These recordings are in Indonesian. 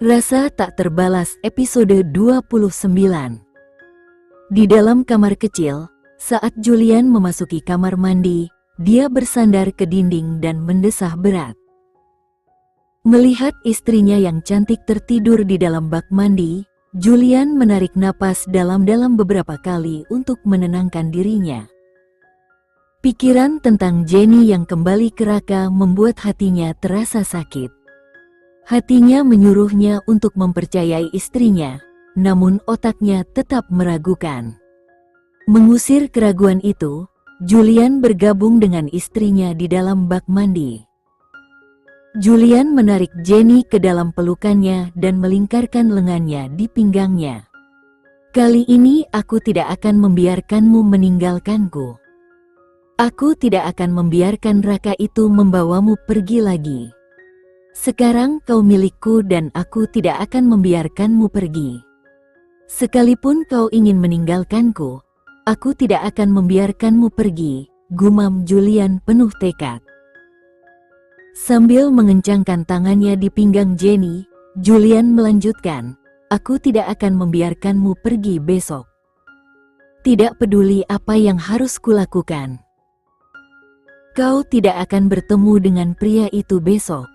Rasa tak terbalas episode 29. Di dalam kamar kecil, saat Julian memasuki kamar mandi, dia bersandar ke dinding dan mendesah berat. Melihat istrinya yang cantik tertidur di dalam bak mandi, Julian menarik napas dalam-dalam beberapa kali untuk menenangkan dirinya. Pikiran tentang Jenny yang kembali ke Raka membuat hatinya terasa sakit. Hatinya menyuruhnya untuk mempercayai istrinya, namun otaknya tetap meragukan. Mengusir keraguan itu, Julian bergabung dengan istrinya di dalam bak mandi. Julian menarik Jenny ke dalam pelukannya dan melingkarkan lengannya di pinggangnya. "Kali ini aku tidak akan membiarkanmu meninggalkanku. Aku tidak akan membiarkan Raka itu membawamu pergi lagi. Sekarang kau milikku dan aku tidak akan membiarkanmu pergi. Sekalipun kau ingin meninggalkanku, aku tidak akan membiarkanmu pergi," gumam Julian penuh tekad. Sambil mengencangkan tangannya di pinggang Jenny, Julian melanjutkan, "Aku tidak akan membiarkanmu pergi besok. Tidak peduli apa yang harus kulakukan. Kau tidak akan bertemu dengan pria itu besok."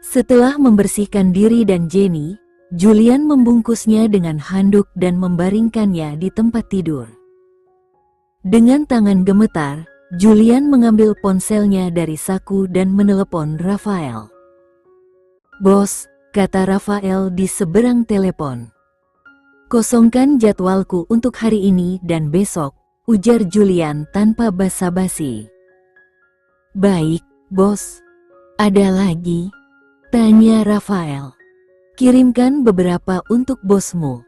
Setelah membersihkan diri dan Jenny, Julian membungkusnya dengan handuk dan membaringkannya di tempat tidur. Dengan tangan gemetar, Julian mengambil ponselnya dari saku dan menelepon Rafael. "Bos," kata Rafael di seberang telepon. "Kosongkan jadwalku untuk hari ini dan besok," ujar Julian tanpa basa-basi. "Baik, bos. Ada lagi?" tanya Rafael. "Kirimkan beberapa untuk bosmu."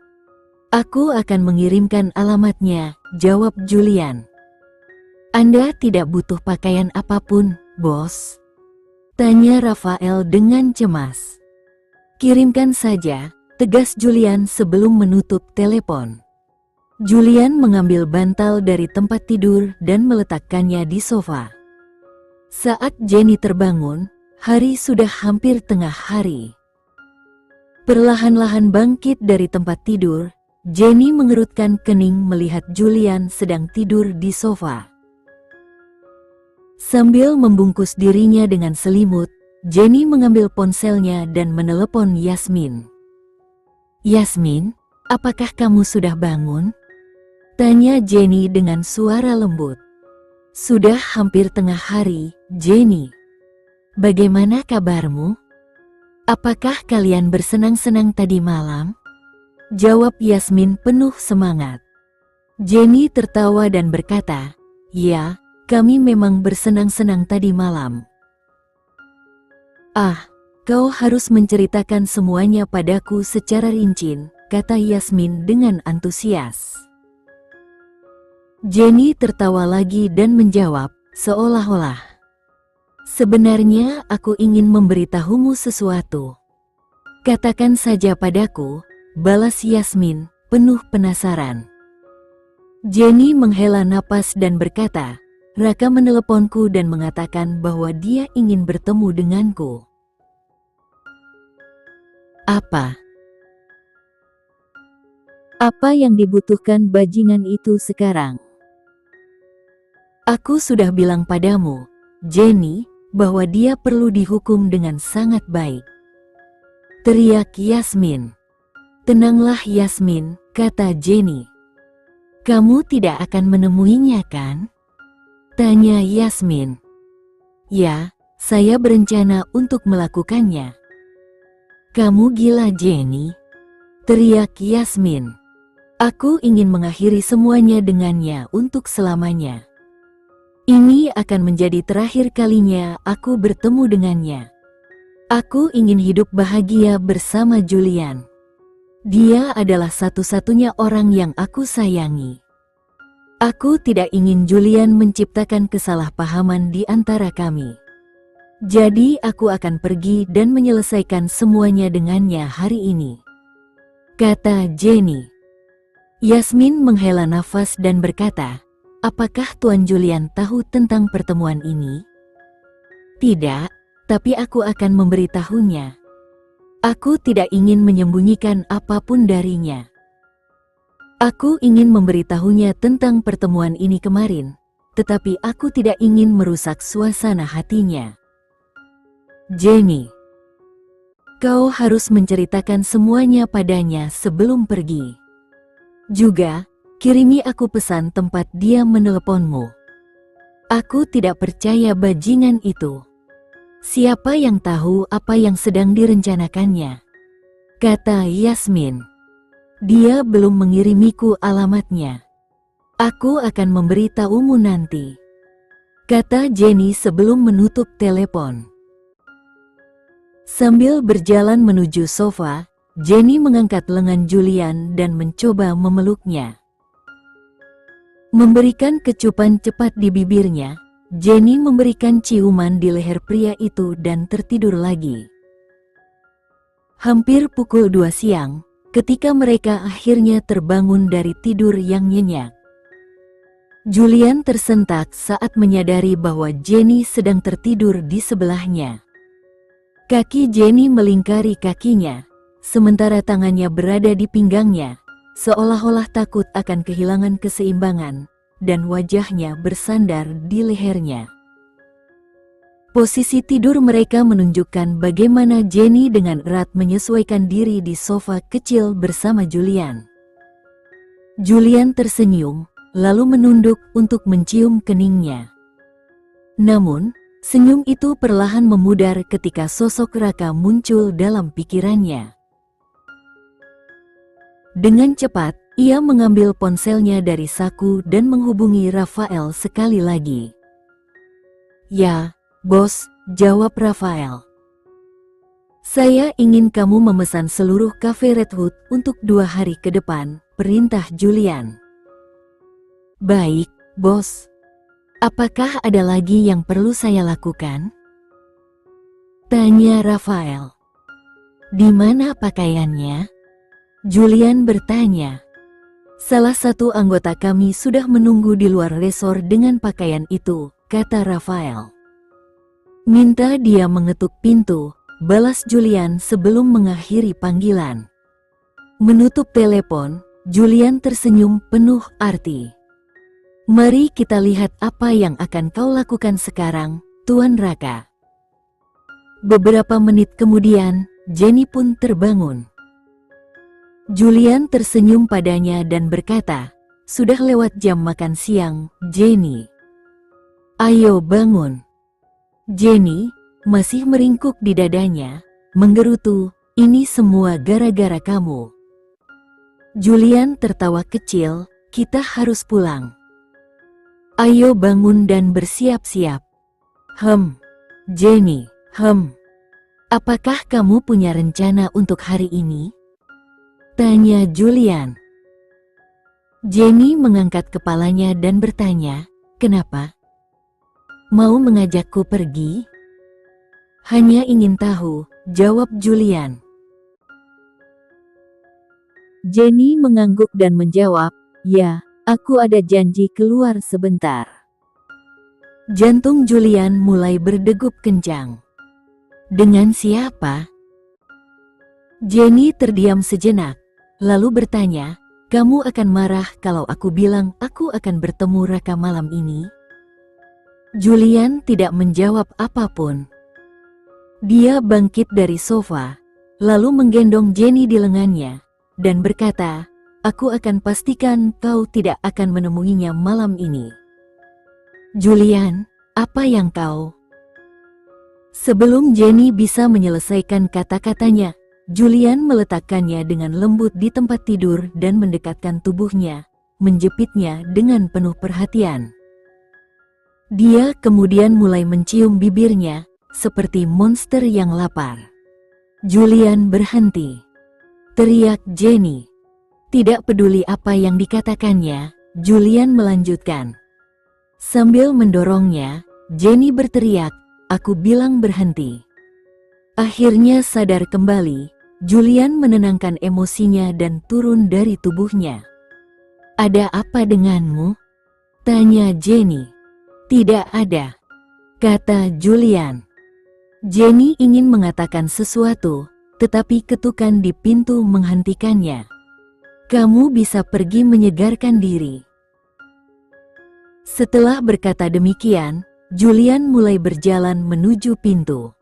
"Aku akan mengirimkan alamatnya," jawab Julian. "Anda tidak butuh pakaian apapun, bos?" tanya Rafael dengan cemas. "Kirimkan saja," tegas Julian sebelum menutup telepon. Julian mengambil bantal dari tempat tidur dan meletakkannya di sofa. Saat Jenny terbangun, hari sudah hampir tengah hari. Perlahan-lahan bangkit dari tempat tidur, Jenny mengerutkan kening melihat Julian sedang tidur di sofa. Sambil membungkus dirinya dengan selimut, Jenny mengambil ponselnya dan menelepon Yasmin. "Yasmin, apakah kamu sudah bangun?" tanya Jenny dengan suara lembut. "Sudah hampir tengah hari, Jenny. Bagaimana kabarmu? Apakah kalian bersenang-senang tadi malam?" jawab Yasmin penuh semangat. Jenny tertawa dan berkata, "Ya, kami memang bersenang-senang tadi malam." "Ah, kau harus menceritakan semuanya padaku secara rinci," kata Yasmin dengan antusias. Jenny tertawa lagi dan menjawab, seolah-olah, "Sebenarnya aku ingin memberitahumu sesuatu." "Katakan saja padaku," balas Yasmin, penuh penasaran. Jenny menghela napas dan berkata, "Raka meneleponku dan mengatakan bahwa dia ingin bertemu denganku." "Apa? Apa yang dibutuhkan bajingan itu sekarang?" "Aku sudah bilang padamu, Jenny, bahwa dia perlu dihukum dengan sangat baik," teriak Yasmin. "Tenanglah Yasmin," kata Jenny. "Kamu tidak akan menemuinya kan?" tanya Yasmin. "Ya, saya berencana untuk melakukannya." "Kamu gila Jenny," teriak Yasmin. "Aku ingin mengakhiri semuanya dengannya untuk selamanya. Ini akan menjadi terakhir kalinya aku bertemu dengannya. Aku ingin hidup bahagia bersama Julian. Dia adalah satu-satunya orang yang aku sayangi. Aku tidak ingin Julian menciptakan kesalahpahaman di antara kami. Jadi aku akan pergi dan menyelesaikan semuanya dengannya hari ini," kata Jenny. Yasmin menghela nafas dan berkata, "Apakah Tuan Julian tahu tentang pertemuan ini?" "Tidak, tapi aku akan memberitahunya." Aku tidak ingin menyembunyikan apapun darinya. Aku ingin memberitahunya tentang pertemuan ini kemarin, tetapi aku tidak ingin merusak suasana hatinya. Jenny, kau harus menceritakan semuanya padanya sebelum pergi. Juga, kirimi aku pesan tempat dia meneleponmu. Aku tidak percaya bajingan itu. Siapa yang tahu apa yang sedang direncanakannya? Kata Yasmin. Dia belum mengirimiku alamatnya. Aku akan memberitahumu nanti. Kata Jenny sebelum menutup telepon. Sambil berjalan menuju sofa, Jenny mengangkat lengan Julian dan mencoba memeluknya. Memberikan kecupan cepat di bibirnya, Jenny memberikan ciuman di leher pria itu dan tertidur lagi. Hampir pukul 2 siang, ketika mereka akhirnya terbangun dari tidur yang nyenyak. Julian tersentak saat menyadari bahwa Jenny sedang tertidur di sebelahnya. Kaki Jenny melingkari kakinya, sementara tangannya berada di pinggangnya, seolah-olah takut akan kehilangan keseimbangan, dan wajahnya bersandar di lehernya. Posisi tidur mereka menunjukkan bagaimana Jenny dengan erat menyesuaikan diri di sofa kecil bersama Julian. Julian tersenyum, lalu menunduk untuk mencium keningnya. Namun, senyum itu perlahan memudar ketika sosok Raka muncul dalam pikirannya. Dengan cepat, ia mengambil ponselnya dari saku dan menghubungi Rafael sekali lagi. "Ya, bos," jawab Rafael. "Saya ingin kamu memesan seluruh kafe Redwood untuk 2 hari ke depan," perintah Julian. "Baik, bos. Apakah ada lagi yang perlu saya lakukan?" tanya Rafael. "Di mana pakaiannya?" Julian bertanya. "Salah satu anggota kami sudah menunggu di luar resor dengan pakaian itu," kata Rafael. "Minta dia mengetuk pintu," balas Julian sebelum mengakhiri panggilan. Menutup telepon, Julian tersenyum penuh arti. "Mari kita lihat apa yang akan kau lakukan sekarang, Tuan Raka." Beberapa menit kemudian, Jenny pun terbangun. Julian tersenyum padanya dan berkata, "Sudah lewat jam makan siang, Jenny. Ayo bangun." Jenny, masih meringkuk di dadanya, menggerutu, "Ini semua gara-gara kamu." Julian tertawa kecil, "Kita harus pulang. Ayo bangun dan bersiap-siap." Jenny, apakah kamu punya rencana untuk hari ini?" tanya Julian. Jenny mengangkat kepalanya dan bertanya, "Kenapa? Mau mengajakku pergi?" "Hanya ingin tahu," jawab Julian. Jenny mengangguk dan menjawab, "Ya, aku ada janji keluar sebentar." Jantung Julian mulai berdegup kencang. "Dengan siapa?" Jenny terdiam sejenak, lalu bertanya, "Kamu akan marah kalau aku bilang aku akan bertemu Raka malam ini?" Julian tidak menjawab apapun. Dia bangkit dari sofa, lalu menggendong Jenny di lengannya, dan berkata, "Aku akan pastikan kau tidak akan menemuinya malam ini." "Julian, apa yang kau..." Sebelum Jenny bisa menyelesaikan kata-katanya, Julian meletakkannya dengan lembut di tempat tidur dan mendekatkan tubuhnya, menjepitnya dengan penuh perhatian. Dia kemudian mulai mencium bibirnya, seperti monster yang lapar. "Julian, berhenti!" teriak Jenny. Tidak peduli apa yang dikatakannya, Julian melanjutkan. Sambil mendorongnya, Jenny berteriak, "Aku bilang berhenti." Akhirnya sadar kembali, Julian menenangkan emosinya dan turun dari tubuhnya. "Ada apa denganmu?" tanya Jenny. "Tidak ada," kata Julian. Jenny ingin mengatakan sesuatu, tetapi ketukan di pintu menghentikannya. Kamu bisa pergi menyegarkan diri. Setelah berkata demikian, Julian mulai berjalan menuju pintu.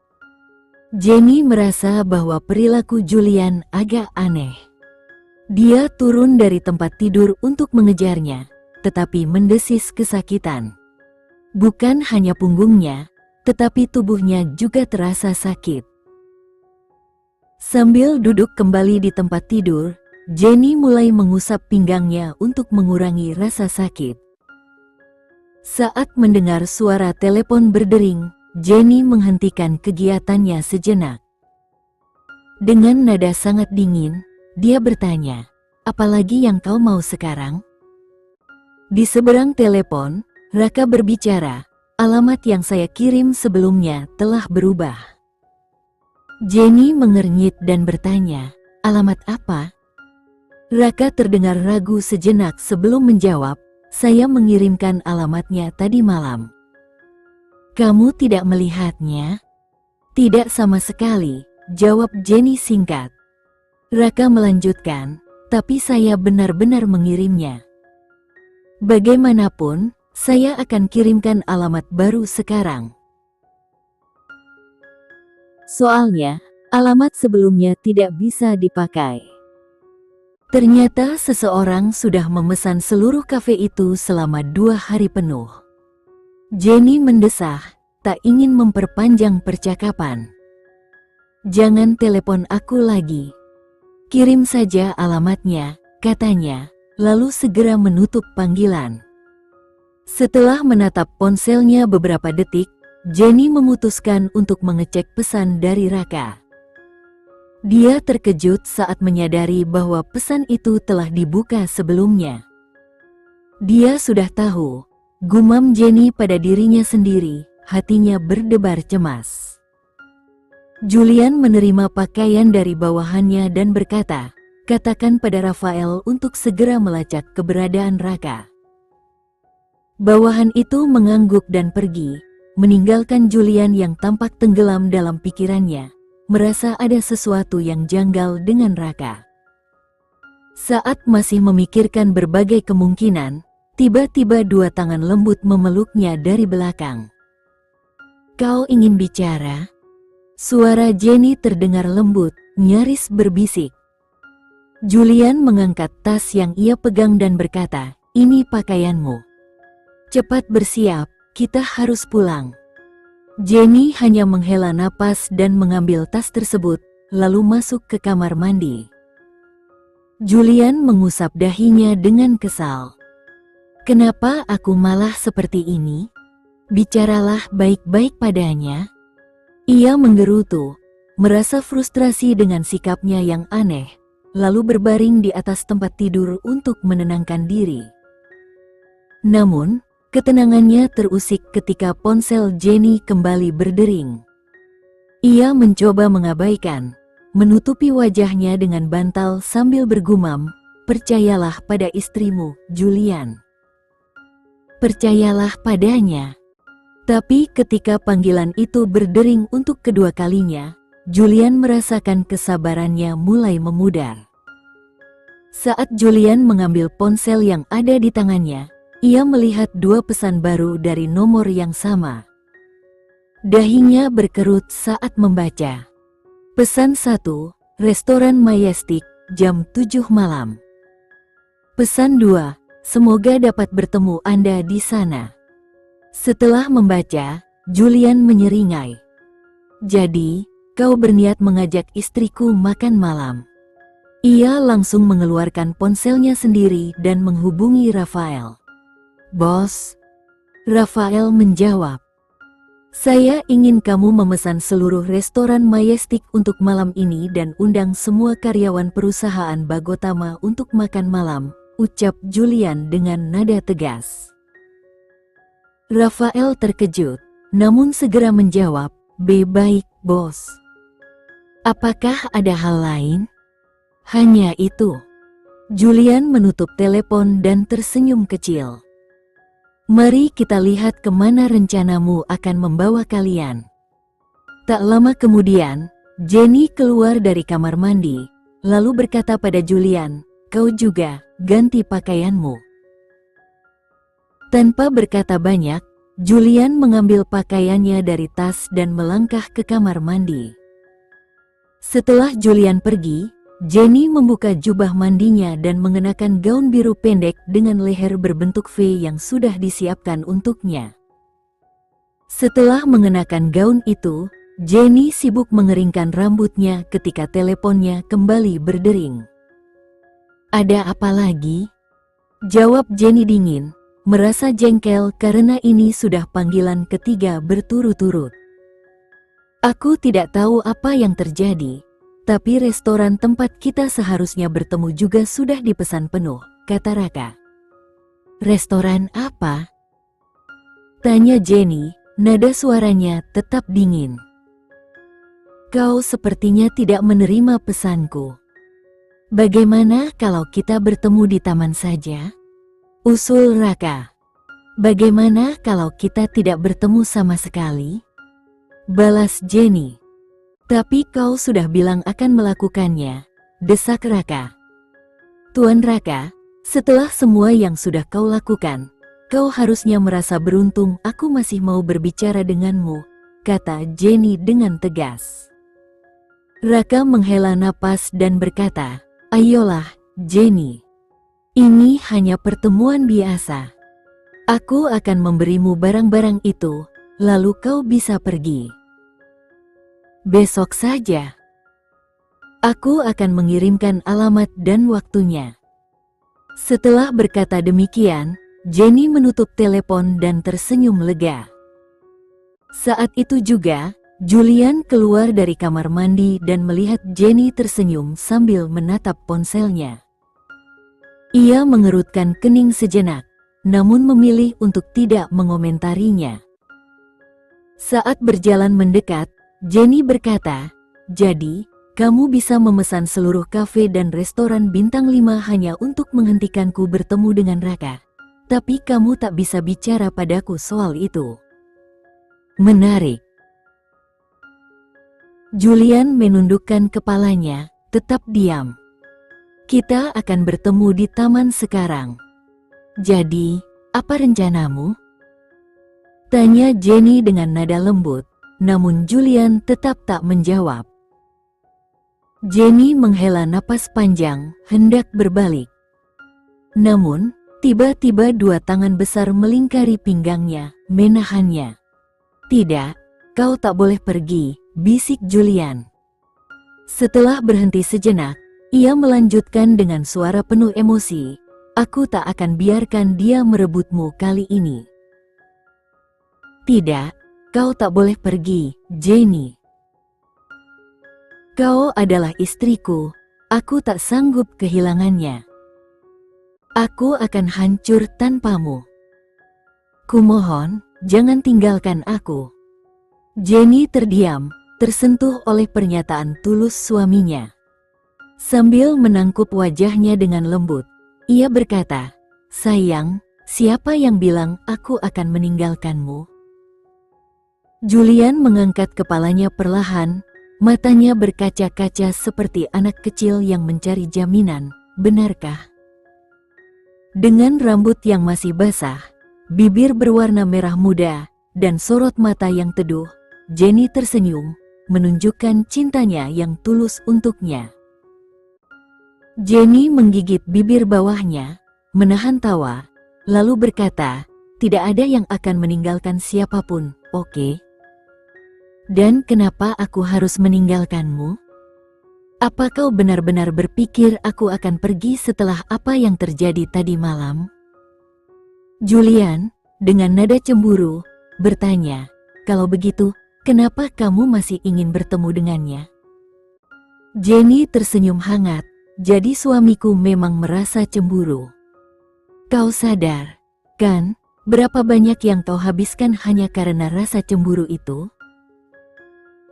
Jenny merasa bahwa perilaku Julian agak aneh. Dia turun dari tempat tidur untuk mengejarnya, tetapi mendesis kesakitan. Bukan hanya punggungnya, tetapi tubuhnya juga terasa sakit. Sambil duduk kembali di tempat tidur, Jenny mulai mengusap pinggangnya untuk mengurangi rasa sakit. Saat mendengar suara telepon berdering, Jenny menghentikan kegiatannya sejenak. Dengan nada sangat dingin, dia bertanya, "Apalagi yang kau mau sekarang?" Di seberang telepon, Raka berbicara, "Alamat yang saya kirim sebelumnya telah berubah." Jenny mengernyit dan bertanya, "Alamat apa?" Raka terdengar ragu sejenak sebelum menjawab, "Saya mengirimkan alamatnya tadi malam." "Kamu tidak melihatnya?" "Tidak sama sekali," jawab Jenny singkat. Raka melanjutkan, "Tapi saya benar-benar mengirimnya. Bagaimanapun, saya akan kirimkan alamat baru sekarang. Soalnya, alamat sebelumnya tidak bisa dipakai." Ternyata seseorang sudah memesan seluruh kafe itu selama 2 hari penuh. Jenny mendesah, tak ingin memperpanjang percakapan. "Jangan telepon aku lagi. Kirim saja alamatnya," katanya, lalu segera menutup panggilan. Setelah menatap ponselnya beberapa detik, Jenny memutuskan untuk mengecek pesan dari Raka. Dia terkejut saat menyadari bahwa pesan itu telah dibuka sebelumnya. Dia sudah tahu, gumam Jenny pada dirinya sendiri, hatinya berdebar cemas. Julian menerima pakaian dari bawahannya dan berkata, "Katakan pada Rafael untuk segera melacak keberadaan Raka." Bawahan itu mengangguk dan pergi, meninggalkan Julian yang tampak tenggelam dalam pikirannya, merasa ada sesuatu yang janggal dengan Raka. Saat masih memikirkan berbagai kemungkinan, tiba-tiba 2 tangan lembut memeluknya dari belakang. "Kau ingin bicara?" Suara Jenny terdengar lembut, nyaris berbisik. Julian mengangkat tas yang ia pegang dan berkata, "Ini pakaianmu. Cepat bersiap, kita harus pulang." Jenny hanya menghela napas dan mengambil tas tersebut, lalu masuk ke kamar mandi. Julian mengusap dahinya dengan kesal. "Kenapa aku malah seperti ini? Bicaralah baik-baik padanya." Ia menggerutu, merasa frustrasi dengan sikapnya yang aneh, lalu berbaring di atas tempat tidur untuk menenangkan diri. Namun, ketenangannya terusik ketika ponsel Jenny kembali berdering. Ia mencoba mengabaikan, menutupi wajahnya dengan bantal sambil bergumam, "Percayalah pada istrimu, Julian. Percayalah padanya." Tapi ketika panggilan itu berdering untuk kedua kalinya, Julian merasakan kesabarannya mulai memudar. Saat Julian mengambil ponsel yang ada di tangannya, ia melihat 2 pesan baru dari nomor yang sama. Dahinya berkerut saat membaca. Pesan 1, Restoran Majestic, jam 7 malam. Pesan 2, semoga dapat bertemu Anda di sana. Setelah membaca, Julian menyeringai. "Jadi, kau berniat mengajak istriku makan malam?" Ia langsung mengeluarkan ponselnya sendiri dan menghubungi Rafael. "Bos," Rafael menjawab, "saya ingin kamu memesan seluruh restoran Majestic untuk malam ini dan undang semua karyawan perusahaan Bagotama untuk makan malam," ucap Julian dengan nada tegas. Rafael terkejut, namun segera menjawab, "Baik, bos." "Apakah ada hal lain?" "Hanya itu." Julian menutup telepon dan tersenyum kecil. "Mari kita lihat kemana rencanamu akan membawa kalian." Tak lama kemudian, Jenny keluar dari kamar mandi, lalu berkata pada Julian, "Kau juga, ganti pakaianmu." Tanpa berkata banyak, Julian mengambil pakaiannya dari tas dan melangkah ke kamar mandi. Setelah Julian pergi, Jenny membuka jubah mandinya dan mengenakan gaun biru pendek dengan leher berbentuk V yang sudah disiapkan untuknya. Setelah mengenakan gaun itu, Jenny sibuk mengeringkan rambutnya ketika teleponnya kembali berdering. "Ada apa lagi?" jawab Jenny dingin, merasa jengkel karena ini sudah panggilan ketiga berturut-turut. "Aku tidak tahu apa yang terjadi, tapi restoran tempat kita seharusnya bertemu juga sudah dipesan penuh," kata Raka. "Restoran apa?" tanya Jenny, nada suaranya tetap dingin. "Kau sepertinya tidak menerima pesanku. Bagaimana kalau kita bertemu di taman saja?" usul Raka. "Bagaimana kalau kita tidak bertemu sama sekali?" balas Jenny. "Tapi kau sudah bilang akan melakukannya," desak Raka. "Tuan Raka, setelah semua yang sudah kau lakukan, kau harusnya merasa beruntung aku masih mau berbicara denganmu," kata Jenny dengan tegas. Raka menghela napas dan berkata, "Ayolah, Jenny. Ini hanya pertemuan biasa. Aku akan memberimu barang-barang itu, lalu kau bisa pergi. Besok saja. Aku akan mengirimkan alamat dan waktunya." Setelah berkata demikian, Jenny menutup telepon dan tersenyum lega. Saat itu juga, Julian keluar dari kamar mandi dan melihat Jenny tersenyum sambil menatap ponselnya. Ia mengerutkan kening sejenak, namun memilih untuk tidak mengomentarinya. Saat berjalan mendekat, Jenny berkata, "Jadi, kamu bisa memesan seluruh kafe dan restoran bintang 5 hanya untuk menghentikanku bertemu dengan Raka. Tapi kamu tak bisa bicara padaku soal itu." Menarik. Julian menundukkan kepalanya, tetap diam. "Kita akan bertemu di taman sekarang. Jadi, apa rencanamu?" tanya Jenny dengan nada lembut, namun Julian tetap tak menjawab. Jenny menghela napas panjang, hendak berbalik. Namun, tiba-tiba dua tangan besar melingkari pinggangnya, menahannya. "Tidak, kau tak boleh pergi," bisik Julian. Setelah berhenti sejenak, ia melanjutkan dengan suara penuh emosi, "Aku tak akan biarkan dia merebutmu kali ini." "Tidak, kau tak boleh pergi, Jenny. Kau adalah istriku, aku tak sanggup kehilangannya. Aku akan hancur tanpamu. Kumohon, jangan tinggalkan aku." Jenny terdiam, tersentuh oleh pernyataan tulus suaminya. Sambil menangkup wajahnya dengan lembut, ia berkata, "Sayang, siapa yang bilang aku akan meninggalkanmu?" Julian mengangkat kepalanya perlahan, matanya berkaca-kaca seperti anak kecil yang mencari jaminan, "Benarkah?" Dengan rambut yang masih basah, bibir berwarna merah muda, dan sorot mata yang teduh, Jenny tersenyum, menunjukkan cintanya yang tulus untuknya. Jenny menggigit bibir bawahnya, menahan tawa, lalu berkata, "Tidak ada yang akan meninggalkan siapapun, oke? Dan kenapa aku harus meninggalkanmu? Apa kau benar-benar berpikir aku akan pergi setelah apa yang terjadi tadi malam?" Julian, dengan nada cemburu, bertanya, "Kalau begitu, kenapa kamu masih ingin bertemu dengannya?" Jenny tersenyum hangat, "Jadi suamiku memang merasa cemburu. Kau sadar, kan, berapa banyak yang kau habiskan hanya karena rasa cemburu itu?"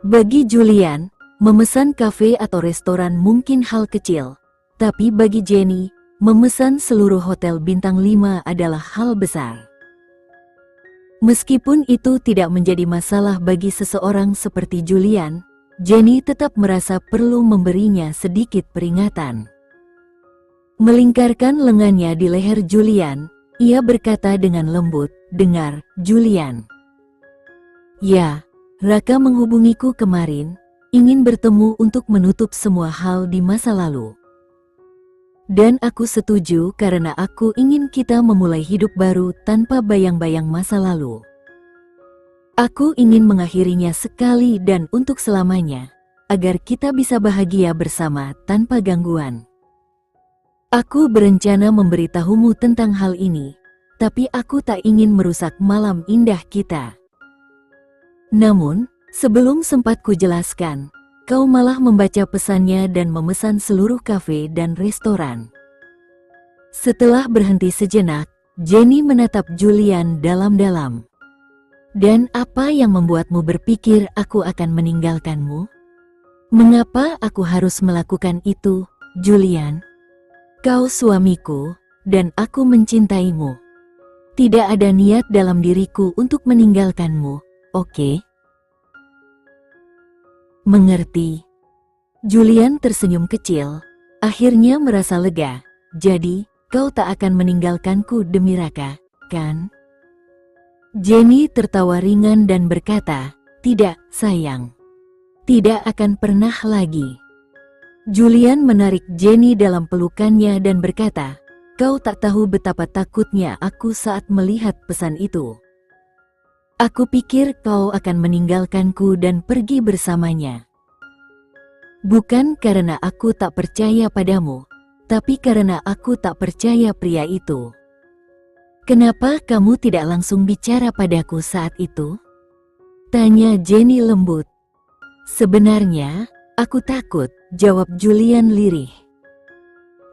Bagi Julian, memesan kafe atau restoran mungkin hal kecil, tapi bagi Jenny, memesan seluruh hotel bintang 5 adalah hal besar. Meskipun itu tidak menjadi masalah bagi seseorang seperti Julian, Jenny tetap merasa perlu memberinya sedikit peringatan. Melingkarkan lengannya di leher Julian, ia berkata dengan lembut, "Dengar, Julian. Ya, Raka menghubungiku kemarin, ingin bertemu untuk menutup semua hal di masa lalu. Dan aku setuju karena aku ingin kita memulai hidup baru tanpa bayang-bayang masa lalu. Aku ingin mengakhirinya sekali dan untuk selamanya, agar kita bisa bahagia bersama tanpa gangguan. Aku berencana memberitahumu tentang hal ini, tapi aku tak ingin merusak malam indah kita. Namun, sebelum sempat kujelaskan, kau malah membaca pesannya dan memesan seluruh kafe dan restoran." Setelah berhenti sejenak, Jenny menatap Julian dalam-dalam. "Dan apa yang membuatmu berpikir aku akan meninggalkanmu? Mengapa aku harus melakukan itu, Julian? Kau suamiku, dan aku mencintaimu. Tidak ada niat dalam diriku untuk meninggalkanmu, oke?" "Mengerti." Julian tersenyum kecil, akhirnya merasa lega. "Jadi, kau tak akan meninggalkanku demi Raka, kan?" Jenny tertawa ringan dan berkata, "Tidak, sayang. Tidak akan pernah lagi." Julian menarik Jenny dalam pelukannya dan berkata, "Kau tak tahu betapa takutnya aku saat melihat pesan itu. Aku pikir kau akan meninggalkanku dan pergi bersamanya. Bukan karena aku tak percaya padamu, tapi karena aku tak percaya pria itu." "Kenapa kamu tidak langsung bicara padaku saat itu?" tanya Jenny lembut. "Sebenarnya, aku takut," jawab Julian lirih.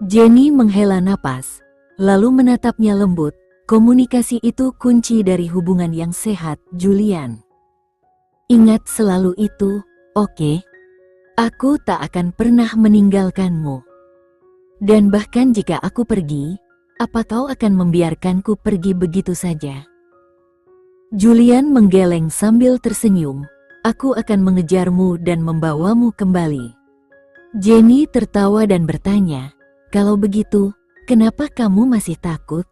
Jenny menghela napas, lalu menatapnya lembut. "Komunikasi itu kunci dari hubungan yang sehat, Julian. Ingat selalu itu, oke? Aku tak akan pernah meninggalkanmu. Dan bahkan jika aku pergi, apa kau akan membiarkanku pergi begitu saja?" Julian menggeleng sambil tersenyum. "Aku akan mengejarmu dan membawamu kembali." Jenny tertawa dan bertanya, "Kalau begitu, kenapa kamu masih takut?"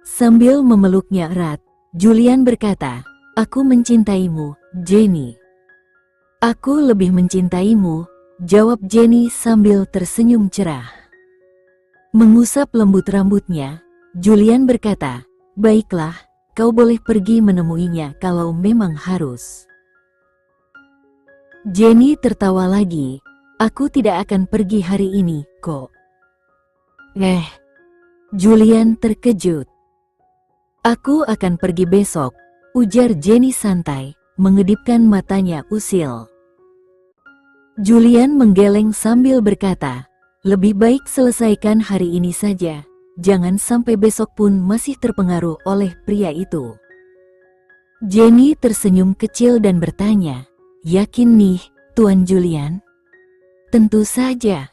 Sambil memeluknya erat, Julian berkata, "Aku mencintaimu, Jenny." "Aku lebih mencintaimu," jawab Jenny sambil tersenyum cerah. Mengusap lembut rambutnya, Julian berkata, "Baiklah, kau boleh pergi menemuinya kalau memang harus." Jenny tertawa lagi, "Aku tidak akan pergi hari ini, kok." Julian terkejut. "Aku akan pergi besok," ujar Jenny santai, mengedipkan matanya usil. Julian menggeleng sambil berkata, "Lebih baik selesaikan hari ini saja, jangan sampai besok pun masih terpengaruh oleh pria itu." Jenny tersenyum kecil dan bertanya, "Yakin nih, Tuan Julian?" "Tentu saja.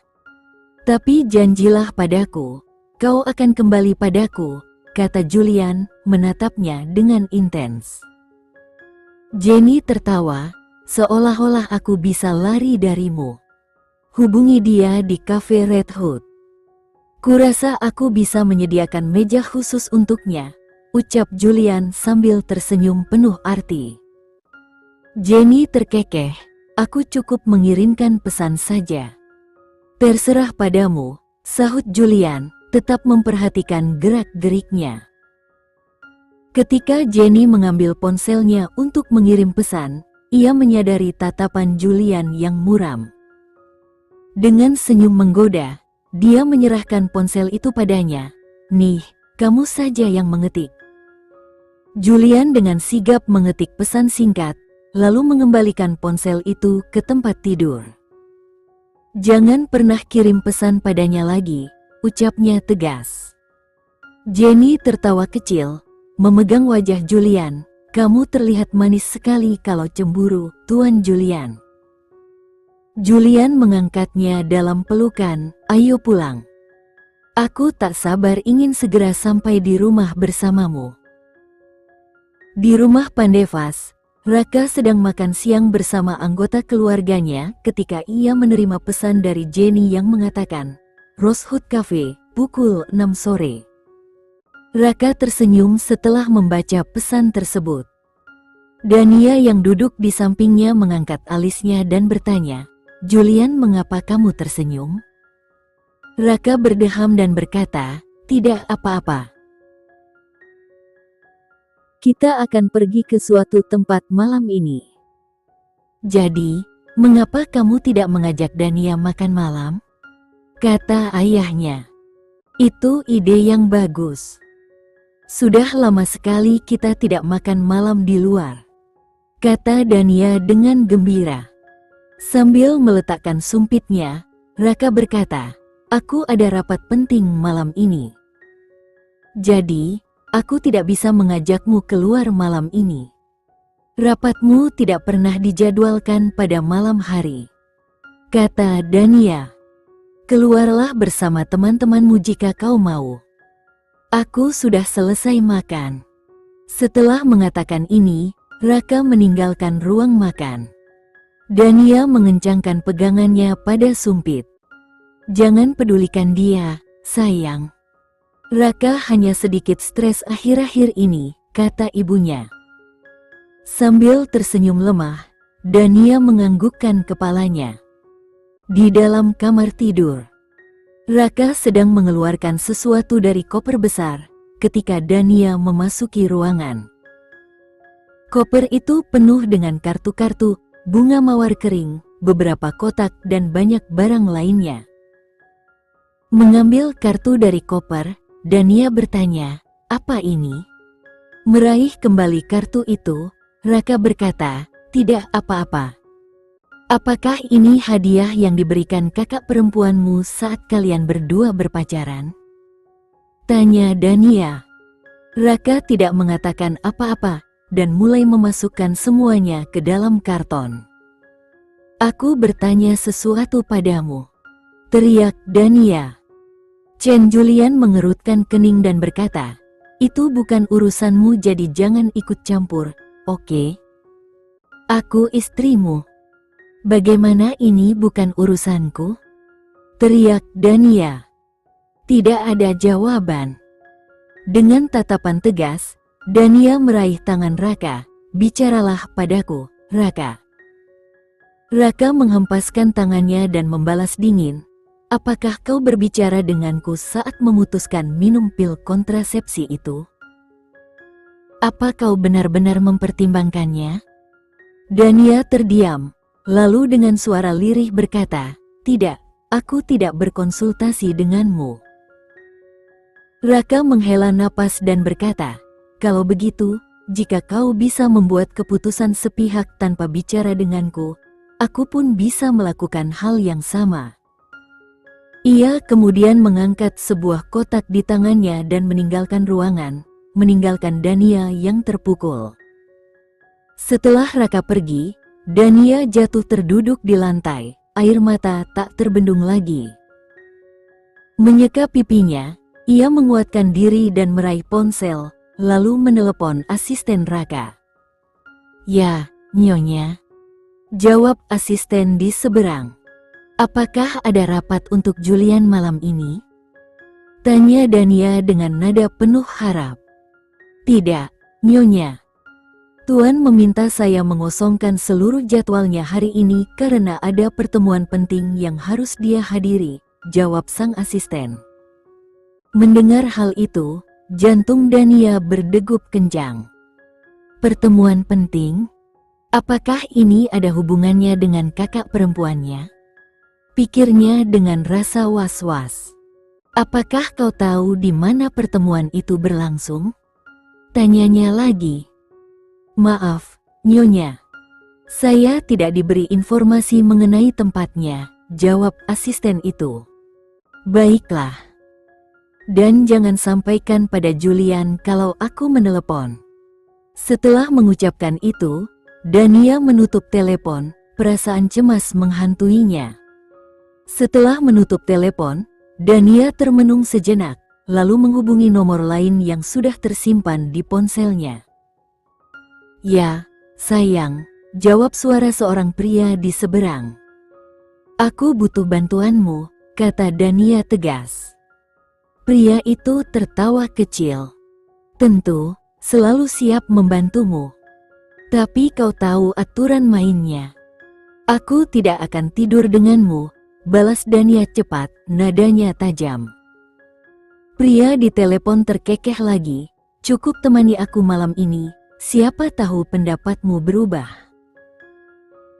Tapi janjilah padaku, kau akan kembali padaku," kata Julian, menatapnya dengan intens. Jenny tertawa, "Seolah-olah aku bisa lari darimu. Hubungi dia di Cafe Red Hood. Kurasa aku bisa menyediakan meja khusus untuknya," ucap Julian sambil tersenyum penuh arti. Jenny terkekeh, "Aku cukup mengirimkan pesan saja." "Terserah padamu," sahut Julian, tetap memperhatikan gerak-geriknya. Ketika Jenny mengambil ponselnya untuk mengirim pesan, ia menyadari tatapan Julian yang muram. Dengan senyum menggoda, dia menyerahkan ponsel itu padanya. "Nih, kamu saja yang mengetik." Julian dengan sigap mengetik pesan singkat, lalu mengembalikan ponsel itu ke tempat tidur. "Jangan pernah kirim pesan padanya lagi," ucapnya tegas. Jenny tertawa kecil, memegang wajah Julian. "Kamu terlihat manis sekali kalau cemburu, Tuan Julian." Julian mengangkatnya dalam pelukan, "Ayo pulang. Aku tak sabar ingin segera sampai di rumah bersamamu." Di rumah Pandevas, Raka sedang makan siang bersama anggota keluarganya ketika ia menerima pesan dari Jenny yang mengatakan, Rosewood Cafe, pukul 6 sore. Raka tersenyum setelah membaca pesan tersebut. Dania yang duduk di sampingnya mengangkat alisnya dan bertanya, Julian, mengapa kamu tersenyum? Raka berdeham dan berkata, tidak apa-apa. Kita akan pergi ke suatu tempat malam ini. Jadi, mengapa kamu tidak mengajak Dania makan malam? Kata ayahnya. Itu ide yang bagus. Sudah lama sekali kita tidak makan malam di luar. Kata Dania dengan gembira. Sambil meletakkan sumpitnya, Raka berkata, aku ada rapat penting malam ini. Jadi, aku tidak bisa mengajakmu keluar malam ini. Rapatmu tidak pernah dijadwalkan pada malam hari. Kata Dania. Keluarlah bersama teman-temanmu jika kau mau. Aku sudah selesai makan. Setelah mengatakan ini, Raka meninggalkan ruang makan. Dania mengencangkan pegangannya pada sumpit. Jangan pedulikan dia, sayang. Raka hanya sedikit stres akhir-akhir ini, kata ibunya. Sambil tersenyum lemah, Dania menganggukkan kepalanya. Di dalam kamar tidur, Raka sedang mengeluarkan sesuatu dari koper besar ketika Dania memasuki ruangan. Koper itu penuh dengan kartu-kartu, bunga mawar kering, beberapa kotak dan banyak barang lainnya. Mengambil kartu dari koper, Dania bertanya, apa ini? Meraih kembali kartu itu, Raka berkata, tidak apa-apa. Apakah ini hadiah yang diberikan kakak perempuanmu saat kalian berdua berpacaran? Tanya Dania. Raka tidak mengatakan apa-apa dan mulai memasukkan semuanya ke dalam karton. Aku bertanya sesuatu padamu, teriak Dania. Chen Julian mengerutkan kening dan berkata, itu bukan urusanmu jadi jangan ikut campur, oke? Aku istrimu. Bagaimana ini bukan urusanku? Teriak Dania. Tidak ada jawaban. Dengan tatapan tegas, Dania meraih tangan Raka, bicaralah padaku, Raka. Raka menghempaskan tangannya dan membalas dingin. Apakah kau berbicara denganku saat memutuskan minum pil kontrasepsi itu? Apa kau benar-benar mempertimbangkannya? Dania terdiam, lalu dengan suara lirih berkata, tidak, aku tidak berkonsultasi denganmu. Raka menghela napas dan berkata, kalau begitu, jika kau bisa membuat keputusan sepihak tanpa bicara denganku, aku pun bisa melakukan hal yang sama. Ia kemudian mengangkat sebuah kotak di tangannya dan meninggalkan ruangan, meninggalkan Dania yang terpukul. Setelah Raka pergi, Dania jatuh terduduk di lantai, air mata tak terbendung lagi. Menyeka pipinya, ia menguatkan diri dan meraih ponsel, lalu menelepon asisten Raka. Ya, Nyonya. Jawab asisten di seberang. Apakah ada rapat untuk Julian malam ini? Tanya Dania dengan nada penuh harap. Tidak, Nyonya. Tuan meminta saya mengosongkan seluruh jadwalnya hari ini karena ada pertemuan penting yang harus dia hadiri, jawab sang asisten. Mendengar hal itu, jantung Dania berdegup kencang. Pertemuan penting? Apakah ini ada hubungannya dengan kakak perempuannya? Pikirnya dengan rasa was-was. Apakah kau tahu di mana pertemuan itu berlangsung? Tanyanya lagi. Maaf, Nyonya. Saya tidak diberi informasi mengenai tempatnya, jawab asisten itu. Baiklah. Dan jangan sampaikan pada Julian kalau aku menelepon. Setelah mengucapkan itu, Dania menutup telepon, perasaan cemas menghantuinya. Setelah menutup telepon, Dania termenung sejenak, lalu menghubungi nomor lain yang sudah tersimpan di ponselnya. Ya, sayang, jawab suara seorang pria di seberang. Aku butuh bantuanmu, kata Dania tegas. Pria itu tertawa kecil. Tentu, selalu siap membantumu. Tapi kau tahu aturan mainnya. Aku tidak akan tidur denganmu, balas Dania cepat, nadanya tajam. Pria di telepon terkekeh lagi, cukup temani aku malam ini, siapa tahu pendapatmu berubah.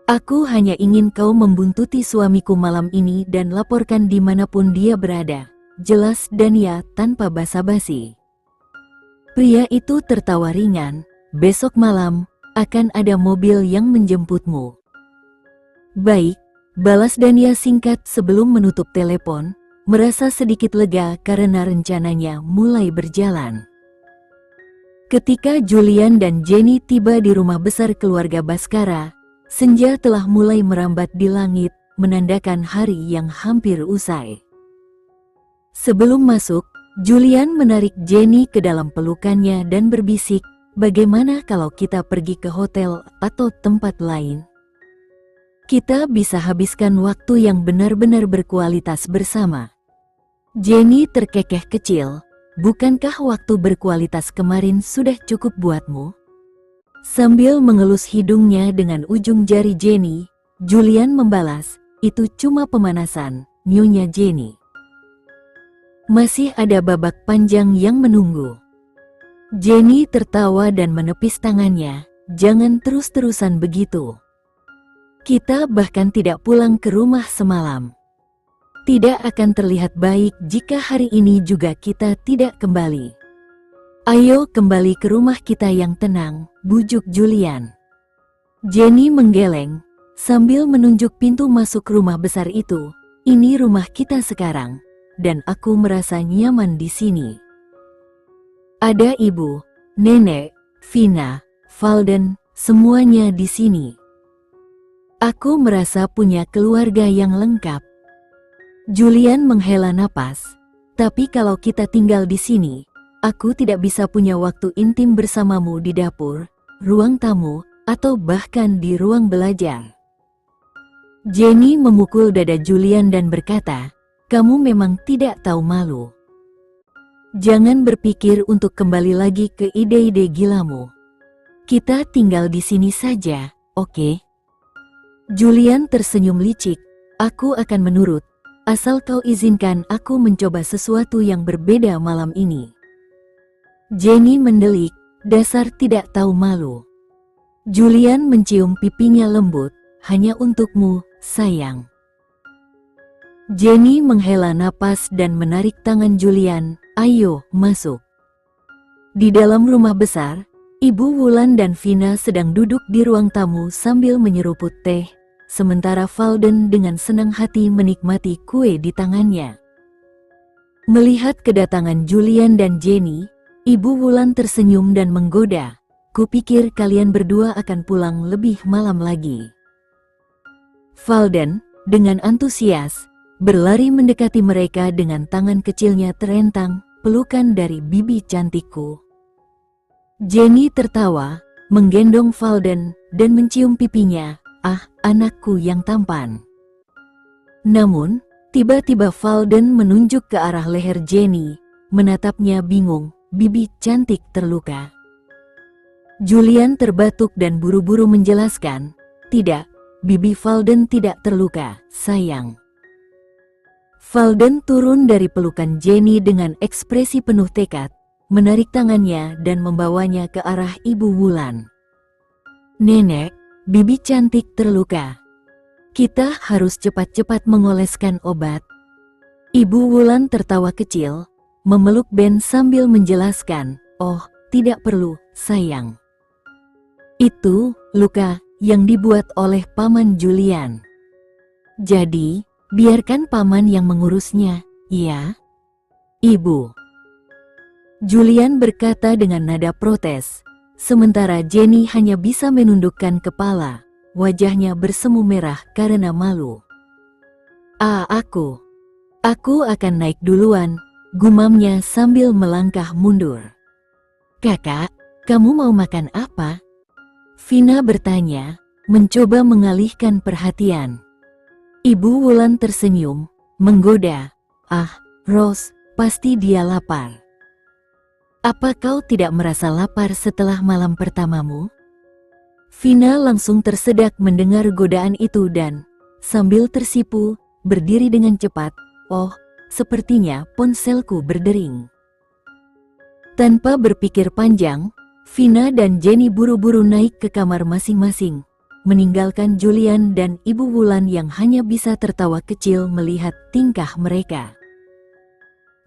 Aku hanya ingin kau membuntuti suamiku malam ini dan laporkan dimanapun dia berada, jelas Dania tanpa basa-basi. Pria itu tertawa ringan, besok malam, akan ada mobil yang menjemputmu. Baik, balas Dania singkat sebelum menutup telepon, merasa sedikit lega karena rencananya mulai berjalan. Ketika Julian dan Jenny tiba di rumah besar keluarga Baskara, senja telah mulai merambat di langit, menandakan hari yang hampir usai. Sebelum masuk, Julian menarik Jenny ke dalam pelukannya dan berbisik, bagaimana kalau kita pergi ke hotel atau tempat lain? Kita bisa habiskan waktu yang benar-benar berkualitas bersama. Jenny terkekeh kecil, bukankah waktu berkualitas kemarin sudah cukup buatmu? Sambil mengelus hidungnya dengan ujung jari Jenny, Julian membalas, itu cuma pemanasan, nyonya Jenny. Masih ada babak panjang yang menunggu. Jenny tertawa dan menepis tangannya, jangan terus-terusan begitu. Kita bahkan tidak pulang ke rumah semalam. Tidak akan terlihat baik jika hari ini juga kita tidak kembali. Ayo kembali ke rumah kita yang tenang, bujuk Julian. Jenny menggeleng, sambil menunjuk pintu masuk rumah besar itu. Ini rumah kita sekarang, dan aku merasa nyaman di sini. Ada ibu, nenek, Vina, Valden, semuanya di sini. Aku merasa punya keluarga yang lengkap. Julian menghela napas, tapi kalau kita tinggal di sini, aku tidak bisa punya waktu intim bersamamu di dapur, ruang tamu, atau bahkan di ruang belajar. Jenny memukul dada Julian dan berkata, kamu memang tidak tahu malu. Jangan berpikir untuk kembali lagi ke ide-ide gilamu. Kita tinggal di sini saja, oke? Julian tersenyum licik, aku akan menurut, asal kau izinkan aku mencoba sesuatu yang berbeda malam ini. Jenny mendelik, dasar tidak tahu malu. Julian mencium pipinya lembut, hanya untukmu, sayang. Jenny menghela napas dan menarik tangan Julian, ayo masuk. Di dalam rumah besar, Ibu Wulan dan Vina sedang duduk di ruang tamu sambil menyeruput teh, sementara Valden dengan senang hati menikmati kue di tangannya. Melihat kedatangan Julian dan Jenny, Ibu Wulan tersenyum dan menggoda, kupikir kalian berdua akan pulang lebih malam lagi. Valden, dengan antusias, berlari mendekati mereka dengan tangan kecilnya terentang, pelukan dari bibi cantikku. Jenny tertawa, menggendong Valden, dan mencium pipinya, ah, anakku yang tampan. Namun, tiba-tiba Valden menunjuk ke arah leher Jenny, menatapnya bingung, bibi cantik terluka. Julian terbatuk dan buru-buru menjelaskan, tidak, bibi Valden tidak terluka, sayang. Valden turun dari pelukan Jenny dengan ekspresi penuh tekad, menarik tangannya dan membawanya ke arah Ibu Wulan. Nenek, bibi cantik terluka. Kita harus cepat-cepat mengoleskan obat. Ibu Wulan tertawa kecil, memeluk Ben sambil menjelaskan, oh, tidak perlu, sayang. Itu, luka, yang dibuat oleh Paman Julian. Jadi, biarkan Paman yang mengurusnya, ya? Ibu. Julian berkata dengan nada protes, sementara Jenny hanya bisa menundukkan kepala, wajahnya bersemu merah karena malu. Aku akan naik duluan, gumamnya sambil melangkah mundur. Kakak, kamu mau makan apa? Vina bertanya, mencoba mengalihkan perhatian. Ibu Wulan tersenyum, menggoda. Ah, Rose, pasti dia lapar. Apa kau tidak merasa lapar setelah malam pertamamu? Vina langsung tersedak mendengar godaan itu dan, sambil tersipu, berdiri dengan cepat. Oh, sepertinya ponselku berdering. Tanpa berpikir panjang, Vina dan Jenny buru-buru naik ke kamar masing-masing, meninggalkan Julian dan Ibu Wulan yang hanya bisa tertawa kecil melihat tingkah mereka.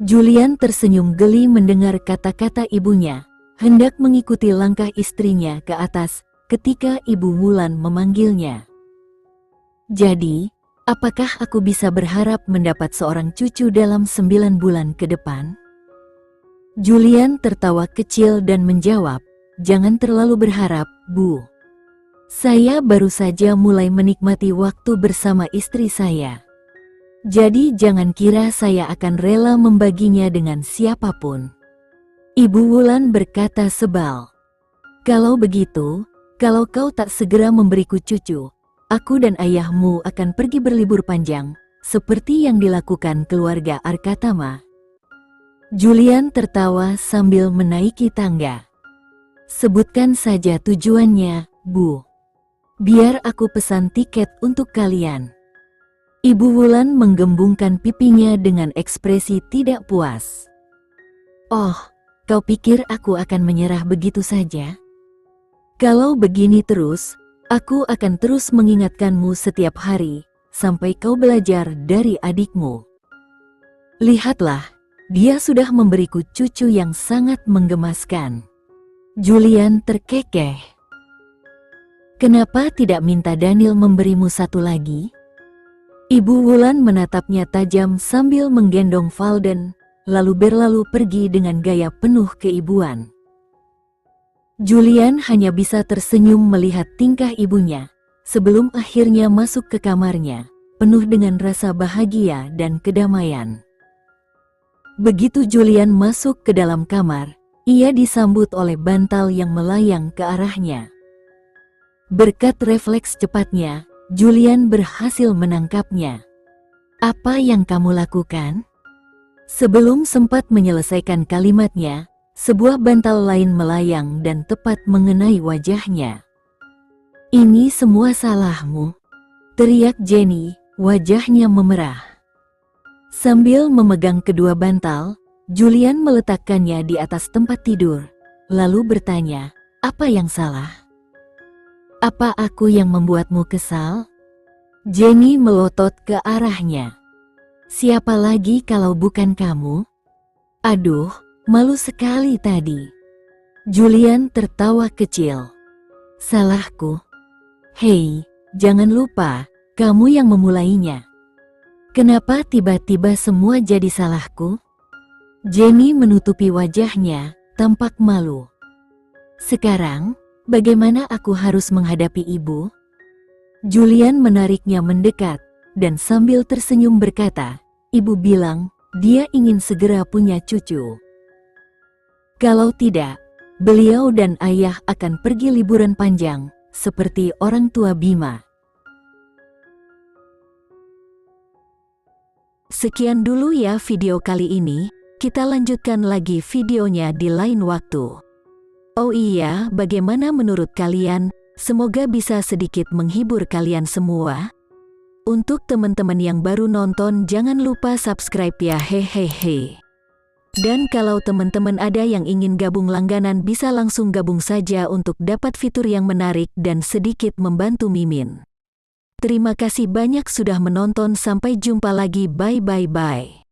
Julian tersenyum geli mendengar kata-kata ibunya, hendak mengikuti langkah istrinya ke atas ketika Ibu Wulan memanggilnya. Jadi, apakah aku bisa berharap mendapat seorang cucu dalam 9 bulan ke depan? Julian tertawa kecil dan menjawab, jangan terlalu berharap, Bu. Saya baru saja mulai menikmati waktu bersama istri saya. Jadi jangan kira saya akan rela membaginya dengan siapapun. Ibu Wulan berkata sebal. Kalau begitu, kalau kau tak segera memberiku cucu, aku dan ayahmu akan pergi berlibur panjang, seperti yang dilakukan keluarga Arkatama. Julian tertawa sambil menaiki tangga. Sebutkan saja tujuannya, Bu. Biar aku pesan tiket untuk kalian. Ibu Wulan menggembungkan pipinya dengan ekspresi tidak puas. Oh, kau pikir aku akan menyerah begitu saja? Kalau begini terus, aku akan terus mengingatkanmu setiap hari, sampai kau belajar dari adikmu. Lihatlah, dia sudah memberiku cucu yang sangat menggemaskan. Julian terkekeh. Kenapa tidak minta Daniel memberimu satu lagi? Ibu Wulan menatapnya tajam sambil menggendong Valden, lalu berlalu pergi dengan gaya penuh keibuan. Julian hanya bisa tersenyum melihat tingkah ibunya, sebelum akhirnya masuk ke kamarnya, penuh dengan rasa bahagia dan kedamaian. Begitu Julian masuk ke dalam kamar, ia disambut oleh bantal yang melayang ke arahnya. Berkat refleks cepatnya, Julian berhasil menangkapnya. Apa yang kamu lakukan? Sebelum sempat menyelesaikan kalimatnya, sebuah bantal lain melayang dan tepat mengenai wajahnya. Ini semua salahmu, teriak Jenny, wajahnya memerah. Sambil memegang kedua bantal, Julian meletakkannya di atas tempat tidur, lalu bertanya, apa yang salah? Apa aku yang membuatmu kesal? Jenny melotot ke arahnya. Siapa lagi kalau bukan kamu? Aduh, malu sekali tadi. Julian tertawa kecil. Salahku. Hei, jangan lupa, kamu yang memulainya. Kenapa tiba-tiba semua jadi salahku? Jenny menutupi wajahnya, tampak malu. Sekarang, bagaimana aku harus menghadapi ibu? Julian menariknya mendekat, dan sambil tersenyum berkata, ibu bilang, dia ingin segera punya cucu. Kalau tidak, beliau dan ayah akan pergi liburan panjang, seperti orang tua Bima. Sekian dulu ya video kali ini, kita lanjutkan lagi videonya di lain waktu. Oh iya, bagaimana menurut kalian? Semoga bisa sedikit menghibur kalian semua. Untuk teman-teman yang baru nonton, jangan lupa subscribe ya, hehehe. Dan kalau teman-teman ada yang ingin gabung langganan, bisa langsung gabung saja untuk dapat fitur yang menarik dan sedikit membantu Mimin. Terima kasih banyak sudah menonton, sampai jumpa lagi, bye.